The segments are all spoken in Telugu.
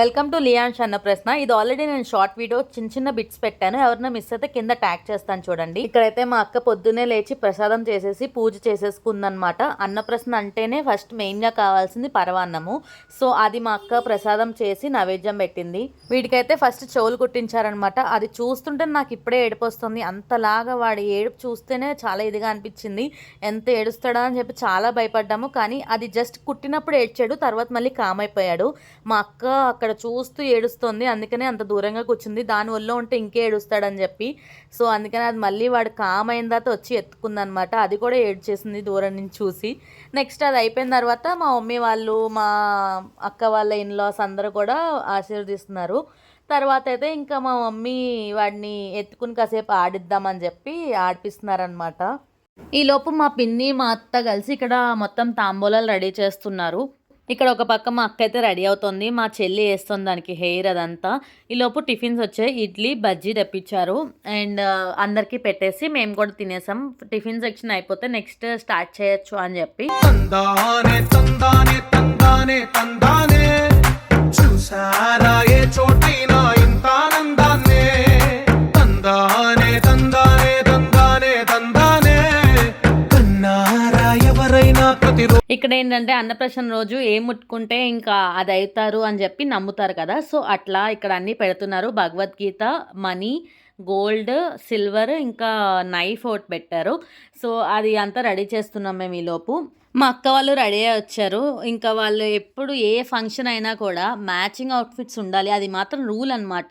Welcome to లియాన్స్ అన్నప్రశ్న. ఇది ఆల్రెడీ నేను షార్ట్ వీడియో చిన్న బిట్స్ పెట్టాను. ఎవరైనా మిస్ అయితే కింద ట్యాగ్ చేస్తాను చూడండి. ఇక్కడైతే మా అక్క పొద్దున్నే లేచి ప్రసాదం చేసేసి పూజ చేసేసుకుందనమాట. అన్నప్రశ్న అంటేనే ఫస్ట్ మెయిన్గా కావాల్సింది పరవాన్నము. సో అది మా అక్క ప్రసాదం చేసి నైవేద్యం పెట్టింది. వీడికైతే ఫస్ట్ చెవులు కుట్టించారనమాట. అది చూస్తుంటే నాకు ఇప్పుడే ఏడుపు వస్తుంది. అంతలాగా వాడి ఏడుపు చూస్తేనే చాలా ఇదిగా అనిపించింది. ఎంత ఏడుస్తాడా అని చెప్పి చాలా భయపడ్డాము. కానీ అది జస్ట్ కుట్టినప్పుడు ఏడ్చాడు, తర్వాత మళ్ళీ కామైపోయాడు. మా అక్క అక్కడ చూస్తూ ఏడుస్తుంది, అందుకనే అంత దూరంగా కూర్చుంది. దానివల్ల ఉంటే ఇంకే ఏడుస్తాడని చెప్పి. సో అందుకని అది మళ్ళీ వాడు కామ్ అయిన తర్వాత వచ్చి ఎత్తుకుందనమాట. అది కూడా ఏడ్చేసింది దూరం నుంచి చూసి. నెక్స్ట్ అది అయిపోయిన తర్వాత మా మమ్మీ వాళ్ళు, మా అక్క వాళ్ళ ఇన్లాస్ అందరూ కూడా ఆశీర్వదిస్తున్నారు. తర్వాత అయితే ఇంకా మా మమ్మీ వాడిని ఎత్తుకుని కాసేపు ఆడిద్దామని చెప్పి ఆడిపిస్తున్నారనమాట. ఈలోపు మా పిన్ని మా అత్త కలిసి ఇక్కడ మొత్తం తాంబూలాలు రెడీ చేస్తున్నారు. ఇక్కడ ఒక పక్క మా అక్క అయితే రెడీ అవుతుంది, మా చెల్లి వేస్తుంది దానికి హెయిర్ అదంతా. ఈలోపు టిఫిన్స్ వచ్చాయి, ఇడ్లీ బజ్జీ తెప్పించారు. అండ్ అందరికీ పెట్టేసి మేము కూడా తినేసాం. టిఫిన్ సెక్షన్ అయిపోతే నెక్స్ట్ స్టార్ట్ చేయొచ్చు అని చెప్పి. ఇక్కడ ఏంటంటే అన్నప్రసన్న రోజు ఏం ముట్టుకుంటే ఇంకా అది అవుతారు అని చెప్పి నమ్ముతారు కదా. సో అట్లా ఇక్కడ అన్నీ పెడుతున్నారు. భగవద్గీత, మనీ, గోల్డ్, సిల్వర్, ఇంకా నైఫ్ ఒకటి పెట్టారు. సో అది అంతా రెడీ చేస్తున్నాం మేము ఈలోపు. మా అక్క వాళ్ళు రెడీ అయ్యి వచ్చారు. ఇంకా వాళ్ళు ఎప్పుడు ఏ ఫంక్షన్ అయినా కూడా మ్యాచింగ్ అవుట్ఫిట్స్ ఉండాలి, అది మాత్రం రూల్ అనమాట.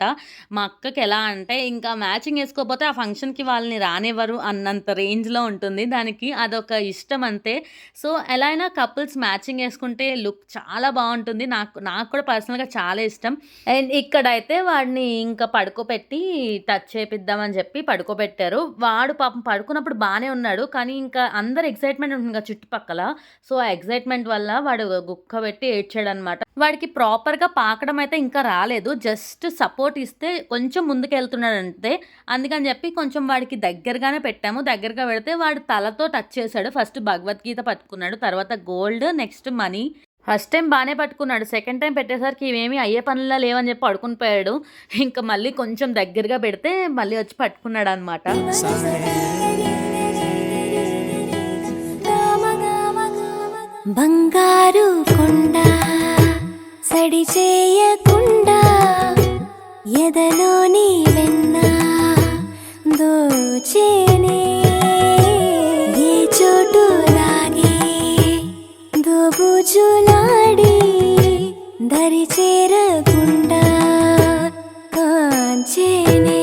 మా అక్కకి ఎలా అంటే ఇంకా మ్యాచింగ్ వేసుకోకపోతే ఆ ఫంక్షన్కి వాళ్ళని రానివ్వరు అన్నంత రేంజ్లో ఉంటుంది. దానికి అదొక ఇష్టం అంతే. సో ఎలా అయినా కపుల్స్ మ్యాచింగ్ వేసుకుంటే లుక్ చాలా బాగుంటుంది. నాకు కూడా పర్సనల్గా చాలా ఇష్టం. అండ్ ఇక్కడైతే వాడిని ఇంకా పడుకోబెట్టి టచ్ చేపిద్దామని చెప్పి పడుకోబెట్టారు. వాడు పాపం పడుకున్నప్పుడు బాగానే ఉన్నాడు, కానీ ఇంకా అందరు ఎక్సైట్మెంట్ ఉంటుంది కదా చుట్టుపక్కల. సో ఆ ఎక్సైట్మెంట్ వల్ల వాడు గుక్క పెట్టి ఏడ్చాడు అనమాట. వాడికి ప్రాపర్గా పాకడం అయితే ఇంకా రాలేదు, జస్ట్ సపోర్ట్ ఇస్తే కొంచెం ముందుకు వెళ్తున్నాడు అంతే. అందుకని చెప్పి కొంచెం వాడికి దగ్గరగానే పెట్టాము. దగ్గరగా పెడితే వాడు తలతో టచ్ చేశాడు. ఫస్ట్ భగవద్గీత పట్టుకున్నాడు, తర్వాత gold, next money. First time బాగానే పట్టుకున్నాడు, సెకండ్ టైం పెట్టేసరికి ఇవేమీ అయ్యే పనుల్లో లేవని చెప్పి పడుకుని పోయాడు. ఇంకా మళ్ళీ కొంచెం దగ్గరగా పెడితే మళ్ళీ వచ్చి పట్టుకున్నాడు అనమాట. బంగారు కొండ సడి చేయకుండా ఎదలోని వెన్న దోచేనే, ఏ చోటు లాగే దోబుజులాడి దరి చేరకుండా కాంచేనే.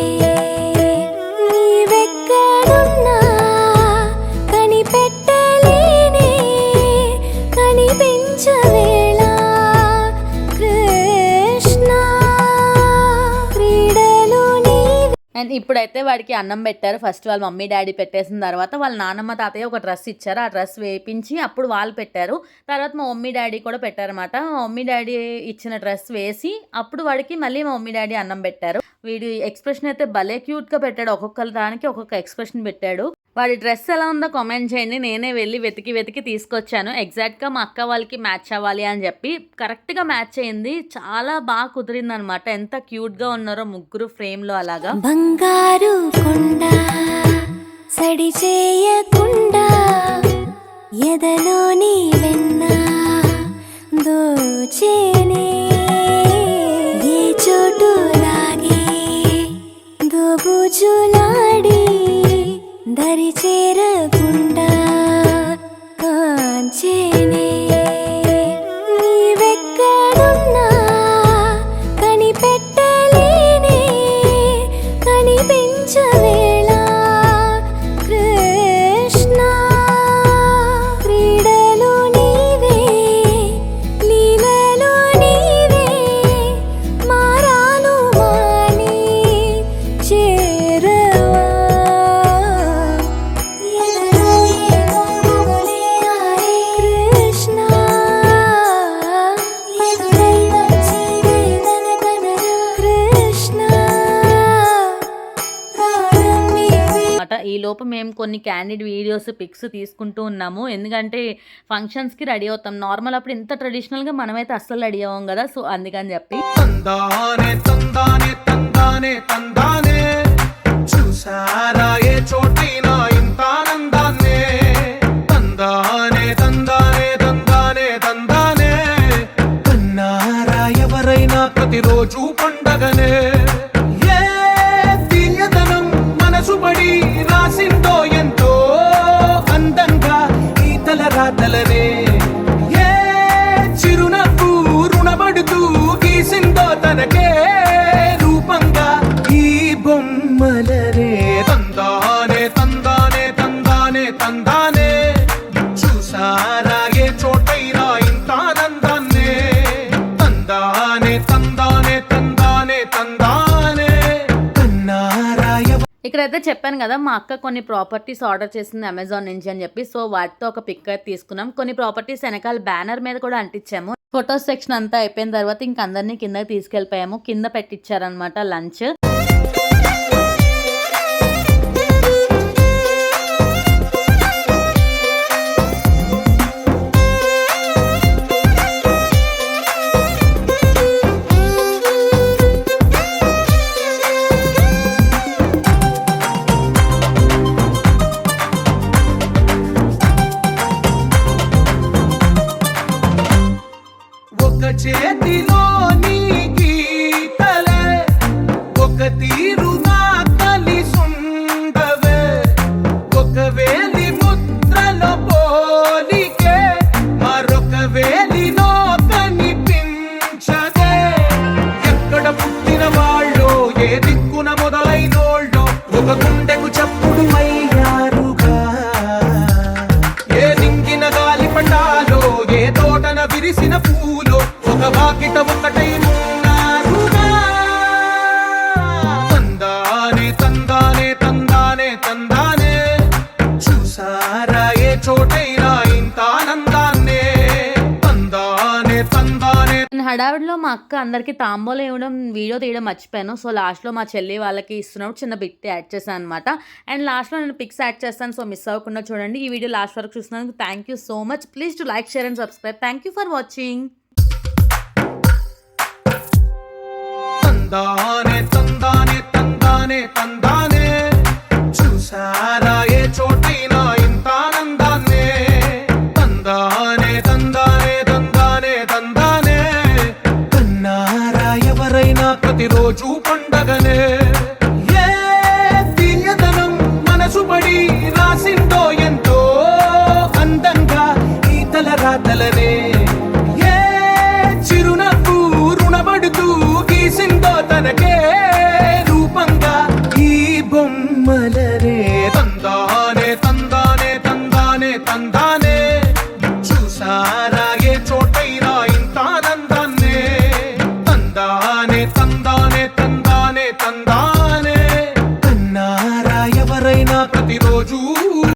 అండ్ ఇప్పుడైతే వాడికి అన్నం పెట్టారు. ఫస్ట్ వాళ్ళ మమ్మీ డాడీ పెట్టేసిన తర్వాత వాళ్ళ నాన్నమ్మ తాతయ్య ఒక డ్రెస్ ఇచ్చారు. ఆ డ్రెస్ వేపించి అప్పుడు వాళ్ళు పెట్టారు. తర్వాత మా మమ్మీ డాడీ కూడా పెట్టారన్నమాట. మా మమ్మీ డాడీ ఇచ్చిన డ్రెస్ వేసి అప్పుడు వాడికి మళ్ళీ మా మమ్మీ డాడీ అన్నం పెట్టారు. వీడి ఎక్స్ప్రెషన్ అయితే భలే క్యూట్గా పెట్టాడు. ఒక్కొక్కరి దానికి ఒక్కొక్క ఎక్స్ప్రెషన్ పెట్టాడు. వాడి డ్రెస్ ఎలా ఉందో కామెంట్ చేయండి. నేనే వెళ్ళి వెతికి తీసుకొచ్చాను. ఎగ్జాక్ట్గా మా అక్క వాళ్ళకి మ్యాచ్ అవ్వాలి అని చెప్పి కరెక్ట్గా మ్యాచ్ అయింది. చాలా బాగా కుదిరింది అనమాట. ఎంత క్యూట్గా ఉన్నారో ముగ్గురు ఫ్రేమ్లో అలాగా. బంగారు కొండ సడి చేయకుండా ఎదలోని వెన్న దోచేనే, ఏ చోటు లాగే దోబుజులాడి దరి చేరకుండా కాంచేనే. నీవెక్కడున్నా కనిపెట్టలేనే, కనిపించవేళ కృష్ణ. క్రీడలు నీవే, లీలలు నీవే, మారాను మాని చేరవా. కృష్ణ ఈ లోపు మేము కొన్ని క్యాండిడ్ వీడియోస్ పిక్స్ తీసుకుంటూ ఉన్నాము. ఎందుకంటే ఫంక్షన్స్కి రెడీ అవుతాం. నార్మల్ అప్పుడు ఇంత ట్రెడిషనల్గా మనమైతే అస్సలు రెడీ అవ్వం కదా, సో అందుకని చెప్పి తందానే తందానే తందానే తందానే చూసారా ఏ చోటైనా ఇంత ఆనందాన్నే తందానే తందానే తందానే తందానే కన్నారా ఎవరైనా ప్రతిరోజు పండగనే ఏ తీయదనం మనసు పడి రాసిందో ఎంతో అందంగా ఈ తల రాతలనే ఏ చిరునవ్వు రుణపడుతూ గీసిందో తనకే రూపంగా ఈ బొమ్మలనే తందానే తందానే తందానే తందానే చూసారా ఏ చోటైనా ఇంత ఆనందాన్నే తందానే తందానే తందానే తందానే కన్నారా ఇక్కడైతే చెప్పాను కదా, మా అక్క కొన్ని ప్రాపర్టీస్ ఆర్డర్ చేసింది అమెజాన్ నుంచి అని చెప్పి. సో వాటితో ఒక పిక్ అయితే తీసుకున్నాం. కొన్ని ప్రాపర్టీస్ వెనకాల బ్యానర్ మీద కూడా అంటించాము. ఫొటోస్ సెక్షన్ అంతా అయిపోయిన తర్వాత ఇంక అందరినీ కిందకి తీసుకెళ్ళిపోయాము. కింద పెట్టించారనమాట లంచ్. ఒక చేతిలో నీ గీతలే ఒక తీరుగా కలిసుండవే ఒక వేలి ముద్రలో పోలికే మరొక వేలిలో కనిపించదే ఎక్కడ పుట్టిన వాళ్ళో ఏ దిక్కున మొదలైనోళ్ళో ఒక గుండెకు చప్పుడు అయ్యారుగా ఏ దింగిన గాలి పటాలో ఏ తోటన విరిసిన పూలో ఒక వాకిట ఒకటై ఉన్నారుగా తందానే తందానే తందానే తందానే చూసారా ఏ చోటైనా ఇంత ఆనందాన్నే తందానే తందానే. హడావిడిలో మా అక్క అందరికి తాంబూలం ఇవ్వడం వీడియో తీయడం మర్చిపోయాను. సో లాస్ట్లో మా చెల్లి వాళ్ళకి ఇస్తున్నప్పుడు చిన్న బిట్ యాడ్ చేశాను అనమాట. అండ్ లాస్ట్లో నేను పిక్స్ యాడ్ చేస్తాను, సో మిస్ అవ్వకుండా చూడండి. ఈ వీడియో లాస్ట్ వరకు చూసినందుకు thank you so much. Please to like, share and subscribe. Thank you for watching. తందానే తందానే తందానే తందానే చూసారా ఏ చోటైనా ఇంత ఆనందాన్నే తందానే తందానే తందానే తందానే కన్నారా ఎవరైనా ప్రతిరోజు పండగనే ఏ తీయదనం మనసు పడి రాసిందో ఎంతో అందంగా ఈ తల రాతలనే ఏ చిరునవ్వు రుణపడుతూ గీసిందో తనకే రూపంగా ఈ బొమ్మల